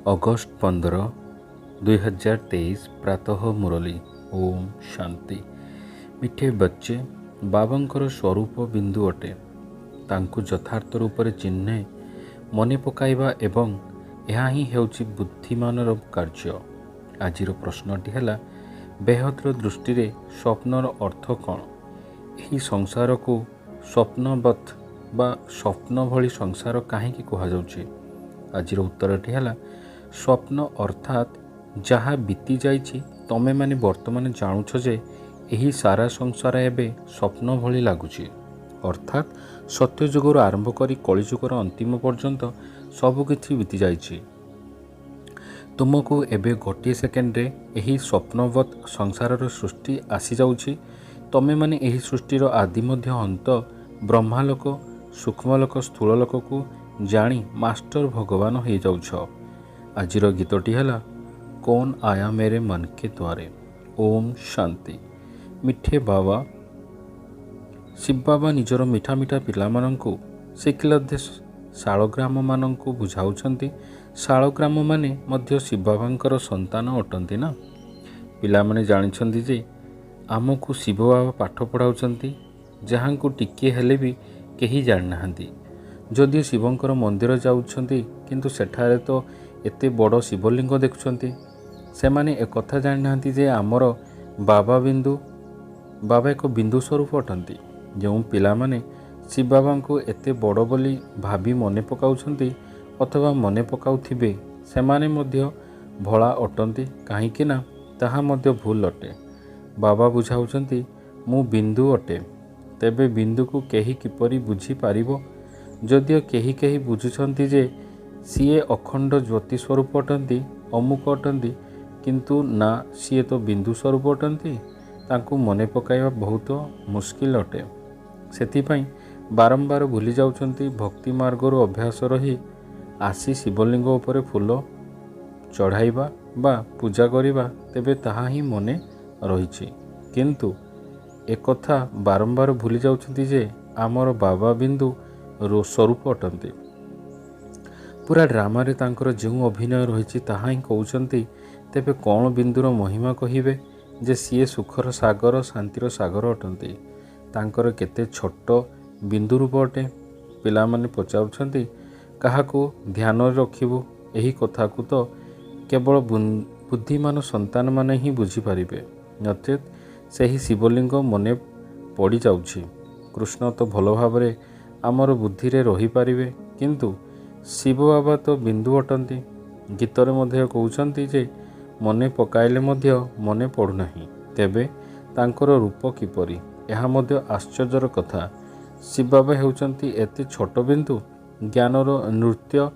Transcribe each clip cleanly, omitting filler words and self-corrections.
August 15, 2023 प्रातः मुरली। ओम शांति। मिठे बच्चे, बाबांकर स्वरूप बिंदु अटे। तांकु यथार्थ रूप से चिन्हे मने पकाइबा एवं यह ही हेउची बुद्धिमानर कार्य। आजिर प्रश्नटी है बेहतर दृष्टि रे स्वप्नर अर्थ कौन? यही संसार को स्वप्नवत बा स्वप्न भली संसार कहीं कह जाउची? आजिर उत्तरटी है स्वप्न अर्थात जहाँ बीती जाइछि तमे माने वर्तमान जानुछ जे यही सारा संसार एबे स्वप्न भली लागुछि। अर्थात सत्ययुगर आरंभ करी कलिजुगर अंतिम पर्यंत सबकिछि बीती जाइछि। तुमको एबे गोटे सेकेंड रे यही स्वप्नवत संसारर सृष्टि आसी जाउछि। तमे माने यही सृष्टिर आदि मध्य अंत ब्रह्मालोक सूक्ष्मलोक स्थूललोक को जानी मास्टर भगवान हो जाउछ। आजिर गीतटी है कौन आया मेरे मन के द्वारे। ओम शांति। मिठे बाबा शिव बाबा निजर मिठा मिठा पिलामानंकु शिखलद्धे शालग्राम मानंकु बुझाउछंती। शालग्राम माने मध्य शिव बाबांकर संतान अटंती ना। पिलामाने जानिछंती जे आमको शिव बाबा पाठ पढ़ाउछंती जहाँकु टिके हेले भी केही जानि नाहांती। जदिओ शिवंकर मंदिर जाउछंती किंतु सेठारे तो एते बड़ शिवलिंग देखुछंती। सेमाने एक कथा जानि नाहांती जे आमर बाबा एक बिंदु स्वरूप अटंती। जो पिलामाने शिव बाबा को एते बड़ बोली भाभी मने पकाउछंती अथवा मने पकाउथिबे सेमाने मध्य भला अटंती काहींकि ना ताहा मध्य भूल अटे। बाबा बुझाउछंती मु बिंदु अटे। तेबे बिंदु को केही किपरि बुझी पारिबो? जदिओ केही केही बुझुछंती जे सीए अखंड ज्योति स्वरूप अटंती अमुक अटंती किंतु ना सीए तो बिंदु स्वरूप अटंती। तांकु मने पकाइबा बहुत मुश्किल अटे। सेथिपाई बारंबार भूली जाउछंती। भक्ति मार्गर अभ्यास रही आसी शिवलिंग उपरे फूल चढ़ाइबा बा पूजा करिबा तेबे ताहा ही मने रहिछि। किंतु एक कथा बारंबार भूली जाउछंती जे आमर बाबा बिंदु स्वरूप अटंती। पूरा ड्रामा रे तांकर जो अभिनय रही ताहा ही कहउछंती। तेबे कौन बिंदुर महिमा कहिबे जे सीए सुखर सागर शांतिर सागर अटंती। तांकर केते छोट बिंदु रूप अटे। पिला माने पचाउछंती काहाको ध्यान रखिबो? एही कथा को तो केवल बुद्धिमान संतान माने ही बुझी पारिबे। नचेत सेही शिवलिंग मने पड़ी जाउछि। कृष्ण तो भल भावरे आमर बुद्धि रे रही पारिबे किंतु शिव बाबा तो बिंदु अटंती। गीतरे मध्य कहउछंती जे मने पकाइले मध्य मने पड़ुनाही। तेबे तांकर रूप किपरि? एहा मध्य आश्चर्यर कथा। शिव बाबा हेउछंती एते छोट बिंदु ज्ञानर नृत्य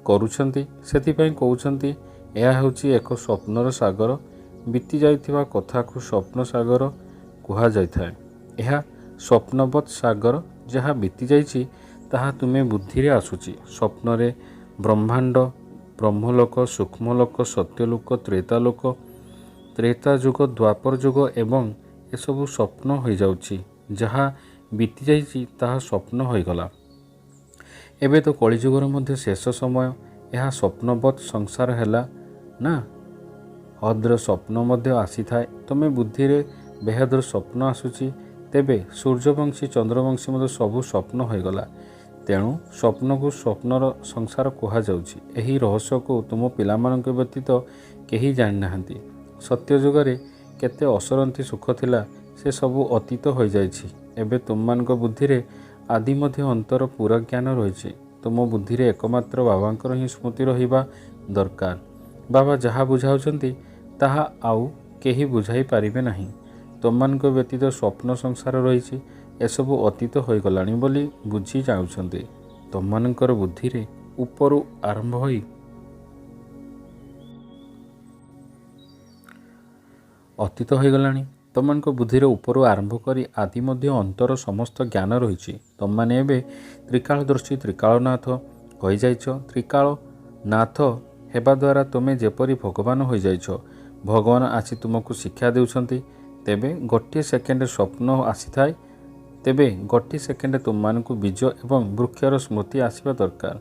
करूछंती। सेथिपाई कहउछंती एहा हेउछि एक स्वप्नर सागर। बीती जाइथिबा कथा को स्वप्न सागर कुहा जाइथाय। एहा स्वप्नवत सागर जहाँ बीती जाइछि ताहा तुमे बुद्धि रे आसुची। स्वप्न रे ब्रह्मांड ब्रह्मलोक सूक्ष्मलोक सत्यलोक त्रेतालोक त्रेता जुग द्वापर जुग एवं ए सबु स्वप्न हो जाउची। जहाँ बीती जाइछि ताहा स्वप्न हो गला। एबे तो कलिजुगर मध्य शेष समय यह स्वप्नवत संसार हैला ना। हद्र स्वप्न मध्य आसी थाए। तमे बुद्धि रे बेहदर स्वप्न आसुची। तेबे सूर्यवंशी चंद्रवंशी मध्य सबु स्वप्न हो गला। तेणु स्वप्न को स्वप्नर संसार कहा जाउछि। एही रहस्य को तुम पिलामानंक व्यतीत केही जानि नाहांती। सत्य जुगरे केते असरंती सुख थिला से सबु अतीत हो जाइछि। एबे तुममानक बुद्धि रे आदि मध्य अंतर पूरा ज्ञान रहिछि। तुम बुद्धि रे एकमात्र बाबांकर ही स्मृति रहिबा दरकार। बाबा जहा बुझाउछंती ताहा आउ केही बुझाई पारिबे नाही। तुममानक व्यतीत स्वप्न संसार रहिछि। एसबु अतीत हो गलानी बोली बुझी जाउछंती। तुममानकर बुद्धि रे उपरु आरंभ होई अतीत हो गलानी। तुममानक बुद्धि रे उपरु आरंभ करी आदि मध्य अंतर समस्त ज्ञान रहिछि। तुममाने एबे त्रिकालदर्शी त्रिकालनाथ कहि जाइछ। त्रिकालनाथ हेबा द्वारा तुमे जेपरि भगवान हो जाइछ। भगवान आसी तुमको शिक्षा देउछंती। तेबे गोटे सेकेंड स्वप्न आसी थाए। तेबे गोटे सेकेंड तुम मानकु बीज एवं वृक्षर स्मृति आसवा दरकार।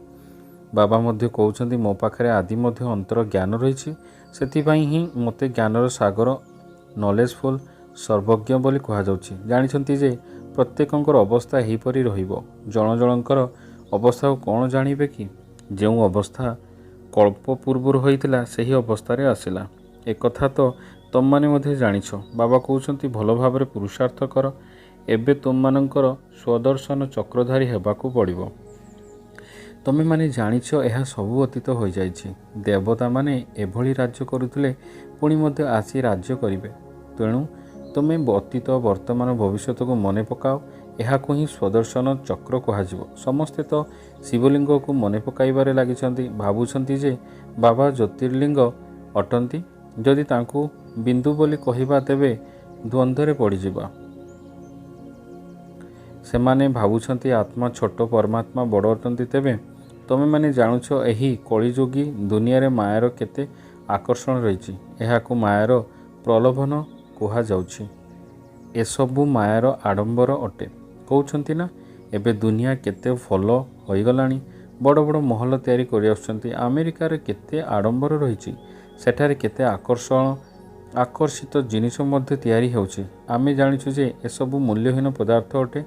ବାବା ମଧ୍ୟ କହୁଛନ୍ତି ମୋ ପାଖରେ ଆଦି ମଧ୍ୟ ଅନ୍ତର ଜ୍ଞାନ ରହିଛି, ସେଥିପାଇଁ ହିଁ ମୋତେ ଜ୍ଞାନର ସାଗର ନଲେଜଫୁଲ୍ ସର୍ବଜ୍ଞ ବୋଲି କୁହାଯାଉଛି। ଜାଣିଛନ୍ତି ଯେ ପ୍ରତ୍ୟେକଙ୍କର ଅବସ୍ଥା ଏହିପରି ରହିବ। ଜଣ ଜଣଙ୍କର ଅବସ୍ଥାକୁ କ'ଣ ଜାଣିବେ କି? ଯେଉଁ ଅବସ୍ଥା କଳ୍ପ ପୂର୍ବରୁ ହୋଇଥିଲା ସେହି ଅବସ୍ଥାରେ ଆସିଲା। ଏକଥା ତ ତମମାନେ ମଧ୍ୟ ଜାଣିଛ। ବାବା କହୁଛନ୍ତି ଭଲ ଭାବରେ ପୁରୁଷାର୍ଥ କର। ଏବେ ତୁମମାନଙ୍କର ସ୍ୱଦର୍ଶନ ଚକ୍ରଧାରୀ ହେବାକୁ ପଡ଼ିବ। ତମେମାନେ ଜାଣିଛ ଏହା ସବୁ ଅତୀତ ହୋଇଯାଇଛି। ଦେବତାମାନେ ଏଭଳି ରାଜ୍ୟ କରୁଥିଲେ, ପୁଣି ମଧ୍ୟ ଆସି ରାଜ୍ୟ କରିବେ। ତେଣୁ ତୁମେ ଅତୀତ, ବର୍ତ୍ତମାନ, ଭବିଷ୍ୟତକୁ ମନେ ପକାଅ। ଏହାକୁ ହିଁ ସ୍ୱଦର୍ଶନ ଚକ୍ର କୁହାଯିବ। ସମସ୍ତେ ତ ଶିବଲିଙ୍ଗକୁ ମନେ ପକାଇବାରେ ଲାଗିଛନ୍ତି, ଭାବୁଛନ୍ତି ଯେ ବାବା ଜ୍ୟୋତିର୍ଲିଙ୍ଗ ଅଟନ୍ତି। ଯଦି ତାଙ୍କୁ ବିନ୍ଦୁ ବୋଲି କହିବା ତେବେ ଦ୍ୱନ୍ଦ୍ୱରେ ପଡ଼ିଯିବା। ସେମାନେ ଭାବୁଛନ୍ତି ଆତ୍ମା ଛୋଟ, ପରମାତ୍ମା ବଡ଼ ଅଟନ୍ତି। ତେବେ ତମେମାନେ ଜାଣୁଛ ଏହି କଳିଯୋଗୀ ଦୁନିଆରେ ମାୟାର କେତେ ଆକର୍ଷଣ ରହିଛି। ଏହାକୁ ମାୟାର ପ୍ରଲୋଭନ କୁହାଯାଉଛି। ଏସବୁ ମାୟାର ଆଡ଼ମ୍ବର ଅଟେ। କହୁଛନ୍ତି ନା, ଏବେ ଦୁନିଆ କେତେ ଭଲ ହୋଇଗଲାଣି। ବଡ଼ ବଡ଼ ମହଲ ତିଆରି କରିଆସୁଛନ୍ତି। ଆମେରିକାରେ କେତେ ଆଡ଼ମ୍ବର ରହିଛି। ସେଠାରେ କେତେ ଆକର୍ଷିତ ଜିନିଷ ମଧ୍ୟ ତିଆରି ହେଉଛି। ଆମେ ଜାଣିଛୁ ଯେ ଏସବୁ ମୂଲ୍ୟହୀନ ପଦାର୍ଥ ଅଟେ।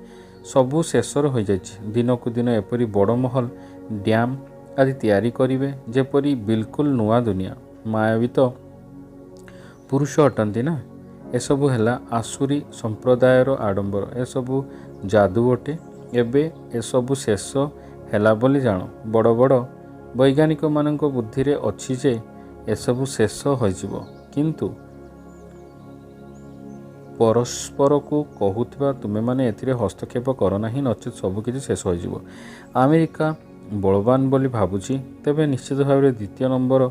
ସବୁ ଶେଷର ହୋଇଯାଇଛି। ଦିନକୁ ଦିନ ଏପରି ବଡ଼ ମହଲ, ଡ୍ୟାମ୍ ଆଦି ତିଆରି କରିବେ ଯେପରି ବିଲକୁଲ ନୂଆ ଦୁନିଆ। ମାୟାବୀ ତ ପୁରୁଷ ଅଟନ୍ତି ନା। ଏସବୁ ହେଲା ଆସୁରୀ ସମ୍ପ୍ରଦାୟର ଆଡ଼ମ୍ବର। ଏସବୁ ଯାଦୁ ଅଟେ। ଏବେ ଏସବୁ ଶେଷ ହେଲା ବୋଲି ଜାଣ। ବଡ଼ ବଡ଼ ବୈଜ୍ଞାନିକମାନଙ୍କ ବୁଦ୍ଧିରେ ଅଛି ଯେ ଏସବୁ ଶେଷ ହୋଇଯିବ। କିନ୍ତୁ ପରସ୍ପରକୁ କହୁଥିବା ତୁମେମାନେ ଏଥିରେ ହସ୍ତକ୍ଷେପ କର ନାହିଁ, ନଚେତ୍ ସବୁକିଛି ଶେଷ ହୋଇଯିବ। ଆମେରିକା ବଳବାନ ବୋଲି ଭାବୁଛି, ତେବେ ନିଶ୍ଚିତ ଭାବରେ ଦ୍ୱିତୀୟ ନମ୍ବର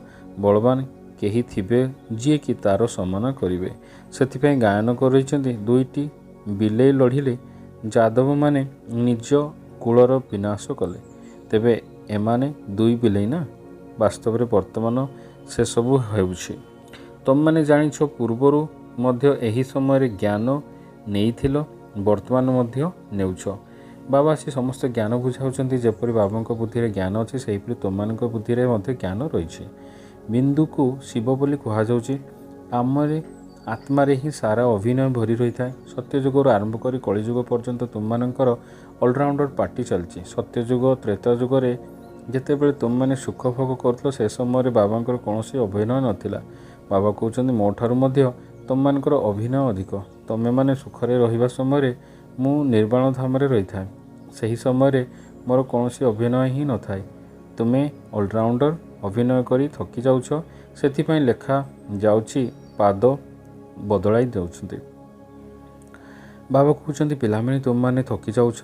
ବଳବାନ କେହି ଥିବେ ଯିଏକି ତାର ସମାନ କରିବେ। ସେଥିପାଇଁ ଗାୟନ କରିଛନ୍ତି, ଦୁଇଟି ବିଲେଇ ଲଢ଼ିଲେ ଯାଦବମାନେ ନିଜ କୁଳର ବିନାଶ କଲେ। ତେବେ ଏମାନେ ଦୁଇ ବିଲେଇ ନା। ବାସ୍ତବରେ ବର୍ତ୍ତମାନ ସେସବୁ ହେଉଛି। ତମେମାନେ ଜାଣିଛ ପୂର୍ବରୁ ମଧ୍ୟ ଏହି ସମୟରେ ଜ୍ଞାନ ନେଇଥିଲ, ବର୍ତ୍ତମାନ ମଧ୍ୟ ନେଉଛ। ବାବା ଆସି ସମସ୍ତ ଜ୍ଞାନ ବୁଝାଉଛନ୍ତି। ଯେପରି ବାବାଙ୍କ ବୁଦ୍ଧିରେ ଜ୍ଞାନ ଅଛି, ସେହିପରି ତୁମମାନଙ୍କ ବୁଦ୍ଧିରେ ମଧ୍ୟ ଜ୍ଞାନ ରହିଛି। ବିନ୍ଦୁକୁ ଶିବ ବୋଲି କୁହାଯାଉଛି। ଆତ୍ମାରେ ହିଁ ସାରା ଅଭିନୟ ଭରି ରହିଥାଏ। ସତ୍ୟଯୁଗରୁ ଆରମ୍ଭ କରି କଳିଯୁଗ ପର୍ଯ୍ୟନ୍ତ ତୁମମାନଙ୍କର ଅଲରାଉଣ୍ଡର ପାର୍ଟି ଚାଲିଛି। ସତ୍ୟଯୁଗ, ତ୍ରେତା ଯୁଗରେ ଯେତେବେଳେ ତୁମମାନେ ସୁଖ ଭୋଗ କରୁଥିଲ, ସେ ସମୟରେ ବାବାଙ୍କର କୌଣସି ଅଭିନୟ ନଥିଲା। ବାବା କହୁଛନ୍ତି ମୋ ଠାରୁ ମଧ୍ୟ ତୁମମାନଙ୍କର ଅଭିନୟ ଅଧିକ। ତମେମାନେ ସୁଖରେ ରହିବା ସମୟରେ ମୁଁ ନିର୍ବାଣ ଧାମରେ ରହିଥାଏ। ସେହି ସମୟରେ ମୋର କୌଣସି ଅଭିନୟ ହିଁ ନଥାଏ। ତୁମେ ଅଲରାଉଣ୍ଡର ଅଭିନୟ କରି ଥକି ଯାଉଛ। ସେଥିପାଇଁ ଲେଖା ଯାଉଛି ପାଦ ବଦଳାଇ ଦେଉଛନ୍ତି। ବାବା କହୁଛନ୍ତି ପିଲାମାନେ ତୁମମାନେ ଥକି ଯାଉଛ।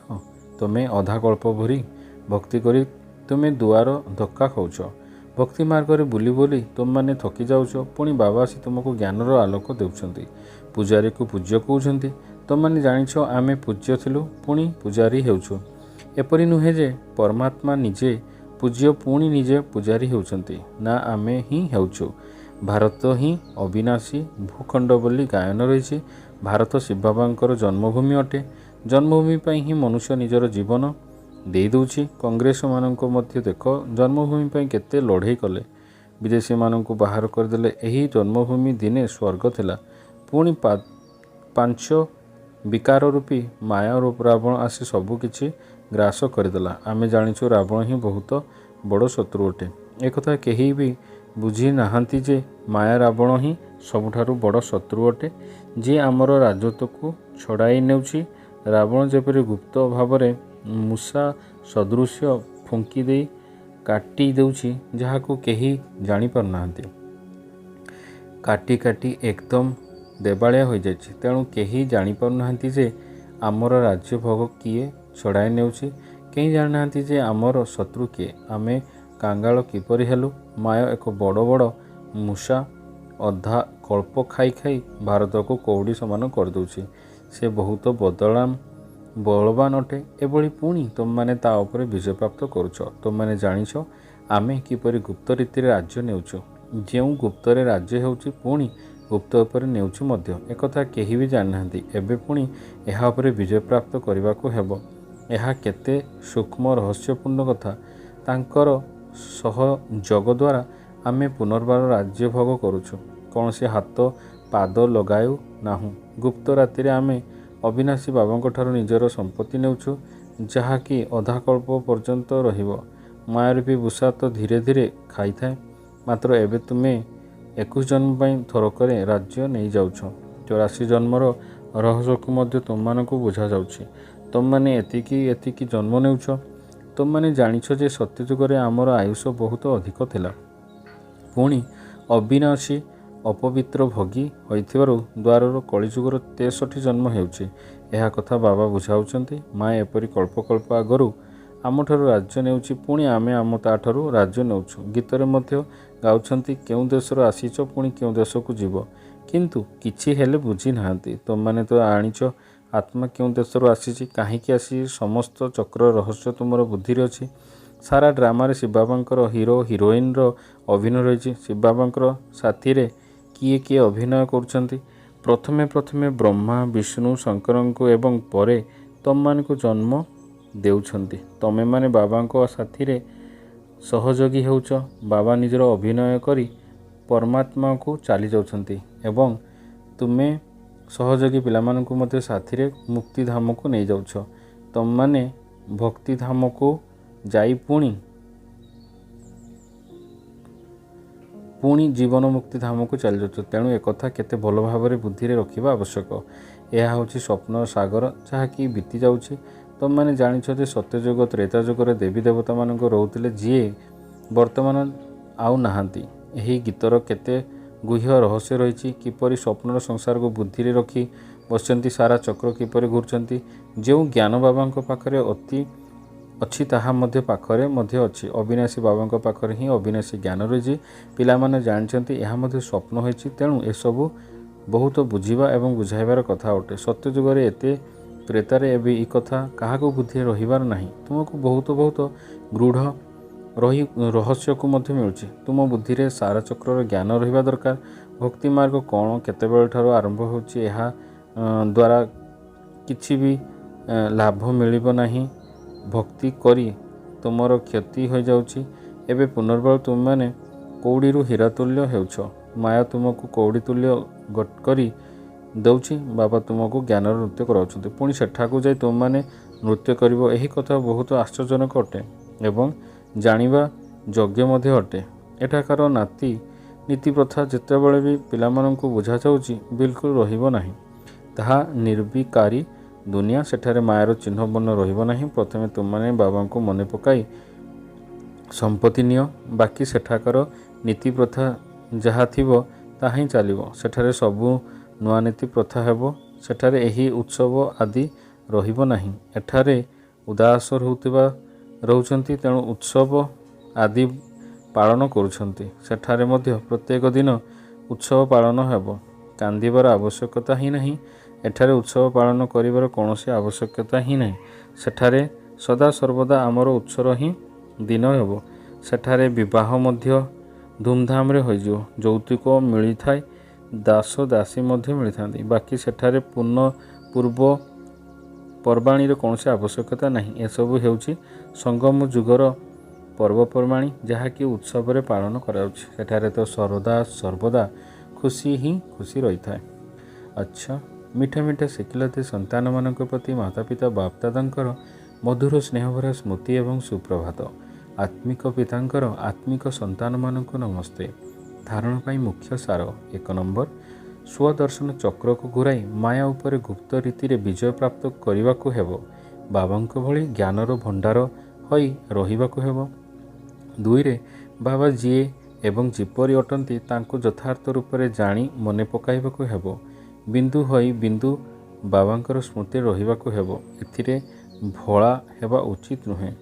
ତୁମେ ଅଧା କଳ୍ପ ଭରି ଭକ୍ତି କରି ତୁମେ ଦୁଆର ଧକ୍କା ଖାଉଛ। ଭକ୍ତି ମାର୍ଗରେ ବୁଲି ବୁଲି ତୁମମାନେ ଥକି ଯାଉଛ। ପୁଣି ବାବା ଆସି ତୁମକୁ ଜ୍ଞାନର ଆଲୋକ ଦେଉଛନ୍ତି। ପୂଜାରୀକୁ ପୂଜ୍ୟ କହୁଛନ୍ତି। ତୁମମାନେ ଜାଣିଛ ଆମେ ପୂଜ୍ୟ ଥିଲୁ, ପୁଣି ପୂଜାରୀ ହେଉଛୁ। ଏପରି ନୁହେଁ ଯେ ପରମାତ୍ମା ନିଜେ ପୂଜ୍ୟ ପୁଣି ନିଜେ ପୂଜାରୀ ହେଉଛନ୍ତି। ନା, ଆମେ ହିଁ ହେଉଛୁ। ଭାରତ ହିଁ ଅବିନାଶୀ ଭୂଖଣ୍ଡ ବୋଲି ଗାୟନ ରହିଛି। ଭାରତ ଶିବବାବାଙ୍କର ଜନ୍ମଭୂମି ଅଟେ। ଜନ୍ମଭୂମି ପାଇଁ ହିଁ ମନୁଷ୍ୟ ନିଜର ଜୀବନ ଦେଇଦେଉଛି। କଂଗ୍ରେସମାନଙ୍କ ମଧ୍ୟ ଦେଖ, ଜନ୍ମଭୂମି ପାଇଁ କେତେ ଲଢ଼େଇ କଲେ। ବିଦେଶୀମାନଙ୍କୁ ବାହାର କରିଦେଲେ। ଏହି ଜନ୍ମଭୂମି ଦିନେ ସ୍ୱର୍ଗ ଥିଲା। ପୁଣି ପାଞ୍ଚ ବିକାର ରୂପୀ ମାୟା ରାବଣ ଆସି ସବୁ କିଛି ଗ୍ରାସ କରିଦେଲା। ଆମେ ଜାଣିଛୁ ରାବଣ ହିଁ ବହୁତ ବଡ଼ ଶତ୍ରୁ ଅଟେ। ଏକଥା କେହି ବି ବୁଝି ନାହାନ୍ତି ଯେ ମାୟା ରାବଣ ହିଁ ସବୁଠାରୁ ବଡ଼ ଶତ୍ରୁ ଅଟେ, ଯିଏ ଆମର ରାଜତ୍ୱକୁ ଛଡ଼ାଇ ନେଉଛି। ରାବଣ ଯେପରି ଗୁପ୍ତ ଭାବରେ ମୂଷା ସଦୃଶ୍ୟ ଫୁଙ୍କି ଦେଇ କାଟି ଦେଉଛି, ଯାହାକୁ କେହି ଜାଣିପାରୁନାହାନ୍ତି। କାଟି କାଟି ଏକଦମ ଦେବାଳିଆ ହୋଇଯାଇଛି। ତେଣୁ କେହି ଜାଣିପାରୁନାହାନ୍ତି ଯେ ଆମର ରାଜ୍ୟ ଭୋଗ କିଏ ଛଡ଼ାଇ ନେଉଛି। କେହି ଜାଣିନାହାନ୍ତି ଯେ ଆମର ଶତ୍ରୁ କିଏ। ଆମେ କାଙ୍ଗାଳ କିପରି ହେଲୁ। ମାୟା ଏକ ବଡ଼ ବଡ଼ ମୂଷା ଅଧା କଳ୍ପ ଖାଇ ଖାଇ ଭାରତକୁ କଉଡ଼ି ସମାନ କରିଦେଉଛି। ସେ ବହୁତ ବଳବାନ ଅଟେ। ଏଭଳି ପୁଣି ତୁମମାନେ ତା ଉପରେ ବିଜୟପ୍ରାପ୍ତ କରୁଛ। ତୁମମାନେ ଜାଣିଛ ଆମେ କିପରି ଗୁପ୍ତ ରୀତିରେ ରାଜ୍ୟ ନେଉଛୁ। ଯେଉଁ ଗୁପ୍ତରେ ରାଜ୍ୟ ହେଉଛି, ପୁଣି ଗୁପ୍ତ ଉପରେ ନେଉଛୁ ମଧ୍ୟ। ଏକଥା କେହି ବି ଜାଣିନାହାନ୍ତି। ଏବେ ପୁଣି ଏହା ଉପରେ ବିଜୟପ୍ରାପ୍ତ କରିବାକୁ ହେବ। ଏହା କେତେ ସୂକ୍ଷ୍ମ ରହସ୍ୟପୂର୍ଣ୍ଣ କଥା। ତାଙ୍କର ସହଯୋଗ ଦ୍ୱାରା ଆମେ ପୁନର୍ବାର ରାଜ୍ୟ ଭୋଗ କରୁଛୁ। କୌଣସି ହାତ ପାଦ ଲଗାଉ ନାହୁଁ। ଗୁପ୍ତ ରାତିରେ ଆମେ ଅବିନାଶୀ ବାବାଙ୍କ ଠାରୁ ନିଜର ସମ୍ପତ୍ତି ନେଉଛୁ, ଯାହାକି ଅଧାକଳ୍ପ ପର୍ଯ୍ୟନ୍ତ ରହିବ। ମାୟାରୂପୀ ବୂଷା ତ ଧୀରେ ଧୀରେ ଖାଇଥାଏ। ମାତ୍ର ଏବେ ତୁମେ 21 ଜନ୍ମ ପାଇଁ ଥରକରେ ରାଜ୍ୟ ନେଇଯାଉଛ। 84 ଜନ୍ମର ରହସ୍ୟକୁ ମଧ୍ୟ ତୁମମାନଙ୍କୁ ବୁଝାଯାଉଛି। ତୁମମାନେ ଏତିକି ଜନ୍ମ ନେଉଛ। ତୁମମାନେ ଜାଣିଛ ଯେ ସତ୍ୟଯୁଗରେ ଆମର ଆୟୁଷ ବହୁତ ଅଧିକ ଥିଲା। ପୁଣି ଅବିନାଶୀ ଅପବିତ୍ର ଭୋଗୀ ହୋଇଥିବାରୁ ଦ୍ୱାରର କଳିଯୁଗର 63 ଜନ୍ମ ହେଉଛି। ଏହା କଥା ବାବା ବୁଝାଉଛନ୍ତି। ମାୟା ଏପରି କଳ୍ପ କଳ୍ପ ଆଗରୁ ଆମଠାରୁ ରାଜ୍ୟ ନେଉଛି, ପୁଣି ଆମେ ତାଠାରୁ ରାଜ୍ୟ ନେଉଛୁ। ଗୀତରେ ମଧ୍ୟ ଗାଉଛନ୍ତି, କେଉଁ ଦେଶରୁ ଆସିଛ, ପୁଣି କେଉଁ ଦେଶକୁ ଯିବ। କିନ୍ତୁ କିଛି ହେଲେ ବୁଝି ନାହାନ୍ତି। ତୁମମାନେ ତ ଆଣିଛ ଆତ୍ମା କେଉଁ ଦେଶରୁ ଆସିଛି, କାହିଁକି ଆସିଛି, ସମସ୍ତ ଚକ୍ର ରହସ୍ୟ ତୁମର ବୁଦ୍ଧିରେ ଅଛି। ସାରା ଡ୍ରାମାରେ ଶିବବାବାଙ୍କର ହିରୋ ହିରୋଇନ୍ର ଅଭିନୟ ରହିଛି। ଶିବବାବାଙ୍କର ସାଥିରେ କିଏ କିଏ ଅଭିନୟ କରୁଛନ୍ତି? ପ୍ରଥମେ ବ୍ରହ୍ମା, ବିଷ୍ଣୁ, ଶଙ୍କରଙ୍କୁ ଏବଂ ପରେ ତମମାନଙ୍କୁ ଜନ୍ମ ଦେଉଛନ୍ତି। ତମେମାନେ ବାବାଙ୍କ ସାଥିରେ ସହଯୋଗୀ ହେଉଛ। ବାବା ନିଜର ଅଭିନୟ କରି ପରମାତ୍ମାକୁ ଚାଲି ଯାଉଛନ୍ତି ଏବଂ ତୁମେ ସହଯୋଗୀ ପିଲାମାନଙ୍କୁ ମଧ୍ୟ ସାଥିରେ ମୁକ୍ତିଧାମକୁ ନେଇଯାଉଛ। ତମମାନେ ଭକ୍ତିଧାମକୁ ଯାଇ ପୁଣି ଜୀବନ ମୁକ୍ତି ଧାମକୁ ଚାଲିଯାଉଛ। ତେଣୁ ଏକଥା କେତେ ଭଲ ଭାବରେ ବୁଦ୍ଧିରେ ରଖିବା ଆବଶ୍ୟକ। ଏହା ହେଉଛି ସ୍ୱପ୍ନର ସାଗର, ଯାହାକି ବିତି ଯାଉଛି। ତୁମମାନେ ଜାଣିଛ ଯେ ସତ୍ୟଯୁଗ ତ୍ରେତା ଯୁଗରେ ଦେବୀ ଦେବତାମାନଙ୍କ ରହୁଥିଲେ, ଯିଏ ବର୍ତ୍ତମାନ ଆଉ ନାହାନ୍ତି। ଏହି ଗୀତର କେତେ ଗୁହ୍ୟ ରହସ୍ୟ ରହିଛି। କିପରି ସ୍ୱପ୍ନର ସଂସାରକୁ ବୁଦ୍ଧିରେ ରଖି ବସିଛନ୍ତି, ସାରା ଚକ୍ର କିପରି ଘୁରୁଛନ୍ତି। ଯେଉଁ ଜ୍ଞାନ ବାବାଙ୍କ ପାଖରେ ଅଛି ତାହା ମଧ୍ୟ ପାଖରେ ମଧ୍ୟ ଅଛି। ଅବିନାଶୀ ବାବାଙ୍କ ପାଖରେ ହିଁ ଅବିନାଶୀ ଜ୍ଞାନ ରହିଛି। ପିଲାମାନେ ଜାଣିଛନ୍ତି ଏହା ମଧ୍ୟ ସ୍ୱପ୍ନ ହୋଇଛି। ତେଣୁ ଏସବୁ ବହୁତ ବୁଝିବା ଏବଂ ବୁଝାଇବାର କଥା ଅଟେ। ସତ୍ୟ ଯୁଗରେ ଏତେ, ତ୍ରେତାରେ ଏବେ ଏହି କଥା କାହାକୁ ବୁଦ୍ଧିରେ ରହିବାର ନାହିଁ। ତୁମକୁ ବହୁତ ଗୃଢ଼ ରହସ୍ୟକୁ ମଧ୍ୟ ମିଳୁଛି। ତୁମ ବୁଦ୍ଧିରେ ସାରା ଚକ୍ରର ଜ୍ଞାନ ରହିବା ଦରକାର। ଭକ୍ତି ମାର୍ଗ କ'ଣ, କେତେବେଳଠାରୁ ଆରମ୍ଭ ହେଉଛି, ଏହା ଦ୍ୱାରା କିଛି ବି ଲାଭ ମିଳିବ ନାହିଁ। ଭକ୍ତି କରି ତୁମର କ୍ଷତି ହୋଇଯାଉଛି। ଏବେ ପୁନର୍ବାର ତୁମମାନେ କଉଡ଼ିରୁ ହୀରା ତୁଲ୍ୟ ହେଉଛ। ମାୟା ତୁମକୁ କଉଡ଼ି ତୁଲ୍ୟ କରି ଦେଉଛି। ବାବା ତୁମକୁ ଜ୍ଞାନର ନୃତ୍ୟ କରାଉଛନ୍ତି। ପୁଣି ସେଠାକୁ ଯାଇ ତୁମମାନେ ନୃତ୍ୟ କରିବ। ଏହି କଥା ବହୁତ ଆଶ୍ଚର୍ଯ୍ୟଜନକ ଅଟେ ଏବଂ ଜାଣିବା ଯୋଗ୍ୟ ମଧ୍ୟ ଅଟେ। ଏଠାକାର ନୀତି ପ୍ରଥା ଯେତେବେଳେ ବି ପିଲାମାନଙ୍କୁ ବୁଝାଯାଉଛି, ବିଲକୁଲ ରହିବ ନାହିଁ। ତାହା ନିର୍ବିକାରୀ ଦୁନିଆ। ସେଠାରେ ମାୟାର ଚିହ୍ନ ବର୍ଣ୍ଣ ରହିବ ନାହିଁ। ପ୍ରଥମେ ତୁମମାନେ ବାବାଙ୍କୁ ମନେ ପକାଇ ସମ୍ପତ୍ତି ନିଅ। ବାକି ସେଠାକାର ନୀତି ପ୍ରଥା ଯାହା ଥିବ ତାହା ହିଁ ଚାଲିବ। ସେଠାରେ ସବୁ ନୂଆ ନୀତି ପ୍ରଥା ହେବ। ସେଠାରେ ଏହି ଉତ୍ସବ ଆଦି ରହିବ ନାହିଁ। ଏଠାରେ ଉଦାସ ରହୁଛନ୍ତି, ତେଣୁ ଉତ୍ସବ ଆଦି ପାଳନ କରୁଛନ୍ତି। ସେଠାରେ ମଧ୍ୟ ପ୍ରତ୍ୟେକ ଦିନ ଉତ୍ସବ ପାଳନ ହେବ। କାନ୍ଦିବାର ଆବଶ୍ୟକତା ହିଁ ନାହିଁ। ଏଠାରେ ଉତ୍ସବ ପାଳନ କରିବାର କୌଣସି ଆବଶ୍ୟକତା ହିଁ ନାହିଁ। ସେଠାରେ ସଦାସର୍ବଦା ଆମର ଉତ୍ସବ ହିଁ ଦିନ ହେବ। ସେଠାରେ ବିବାହ ମଧ୍ୟ ଧୁମଧାମରେ ହୋଇଯିବ। ଯୌତୁକ ମିଳିଥାଏ, ଦାସ ଦାସୀ ମଧ୍ୟ ମିଳିଥାନ୍ତି। ବାକି ସେଠାରେ ପୂର୍ବ ପର୍ବାଣୀର କୌଣସି ଆବଶ୍ୟକତା ନାହିଁ। ଏସବୁ ହେଉଛି ସଙ୍ଗମ ଯୁଗର ପର୍ବପର୍ବାଣୀ, ଯାହାକି ଉତ୍ସବରେ ପାଳନ କରାଯାଉଛି। ସେଠାରେ ତ ସର୍ବଦା ଖୁସି ରହିଥାଏ। ଆଚ୍ଛା, ମିଠା ଶିଖିଲତେ ସନ୍ତାନମାନଙ୍କ ପ୍ରତି ମାତାପିତା ବାପଦାଦାଙ୍କର ମଧୁର ସ୍ନେହଭରା ସ୍ମୃତି ଏବଂ ସୁପ୍ରଭାତ। ଆତ୍ମିକ ପିତାଙ୍କର ଆତ୍ମିକ ସନ୍ତାନମାନଙ୍କୁ ନମସ୍ତେ। ଧାରଣ ପାଇଁ ମୁଖ୍ୟ ସାର। 1 ନମ୍ବର, ସ୍ୱଦର୍ଶନ ଚକ୍ରକୁ ଘୁରାଇ ମାୟା ଉପରେ ଗୁପ୍ତ ରୀତିରେ ବିଜୟ ପ୍ରାପ୍ତ କରିବାକୁ ହେବ। ବାବାଙ୍କ ଭଳି ଜ୍ଞାନର ଭଣ୍ଡାର ହୋଇ ରହିବାକୁ ହେବ। 2ରେ, ବାବା ଯିଏ ଏବଂ ଯେପରି ଅଟନ୍ତି ତାଙ୍କୁ ଯଥାର୍ଥ ରୂପରେ ଜାଣି ମନେ ପକାଇବାକୁ ହେବ। ବିନ୍ଦୁ ହୋଇ ବିନ୍ଦୁ ବାବାଙ୍କର ସ୍ମୃତିରେ ରହିବାକୁ ହେବ। ଏଥିରେ ଭୋଳା ହେବା ଉଚିତ ନୁହେଁ।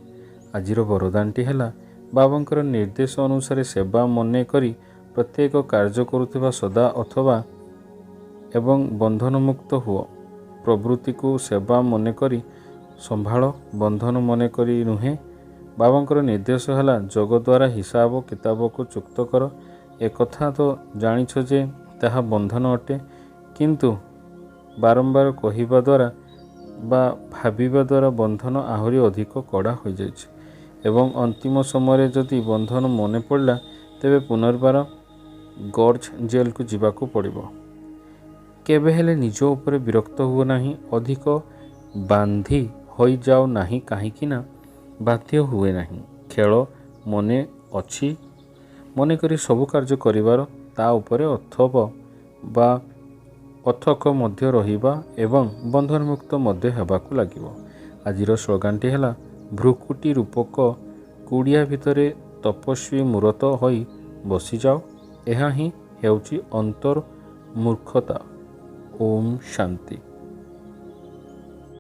ଆଜିର ବରଦାନଟି ହେଲା, ବାବାଙ୍କର ନିର୍ଦ୍ଦେଶ ଅନୁସାରେ ସେବା ମନେ କରି ପ୍ରତ୍ୟେକ କାର୍ଯ୍ୟ କରୁଥିବା ସଦା ଏବଂ ବନ୍ଧନମୁକ୍ତ ହୁଅ। ପ୍ରବୃତ୍ତିକୁ ସେବା ମନେକରି ସମ୍ଭାଳ, ବନ୍ଧନ ମନେକରି ନୁହେଁ। ବାବାଙ୍କର ନିର୍ଦ୍ଦେଶ ହେଲା, ଯୋଗ ଦ୍ୱାରା ହିସାବ କିତାବକୁ ଚୁକ୍ତ କର। ଏକଥା ତ ଜାଣିଛ ଯେ ତାହା ବନ୍ଧନ ଅଟେ, କିନ୍ତୁ ବାରମ୍ବାର କହିବା ଦ୍ୱାରା ବା ଭାବିବା ଦ୍ୱାରା ବନ୍ଧନ ଆହୁରି ଅଧିକ କଡ଼ା ହୋଇଯାଇଛି। ଏବଂ ଅନ୍ତିମ ସମୟରେ ଯଦି ବନ୍ଧନ ମନେ ପଡ଼ିଲା ତେବେ ପୁନର୍ବାର ଗର୍ଜ ଜେଲକୁ ଯିବାକୁ ପଡ଼ିବ। କେବେ ହେଲେ ନିଜ ଉପରେ ବିରକ୍ତ ହୁଅ ନାହିଁ, ଅଧିକ ବାନ୍ଧି ହୋଇଯାଉ ନାହିଁ, କାହିଁକି ନା ବାଧ୍ୟ ହୁଏ ନାହିଁ। ଖେଳ ମନେ ଅଛି ମନେକରି ସବୁ କାର୍ଯ୍ୟ କରିବାର, ତା ଉପରେ ଅଥକ ମଧ୍ୟ ରହିବା ଏବଂ ବନ୍ଧନମୁକ୍ତ ମଧ୍ୟ ହେବାକୁ ଲାଗିବ। ଆଜିର ସ୍ଲୋଗାନଟି ହେଲା ଭ୍ରୁକୁଟି ରୂପକ କୁଡ଼ିଆ ଭିତରେ ତପସ୍ୱୀ ମୂରତ ହୋଇ ବସିଯାଅ। ଏହା ହିଁ ହେଉଛି ଅନ୍ତର୍ମୁଖତା। ଓମ୍ ଶାନ୍ତି।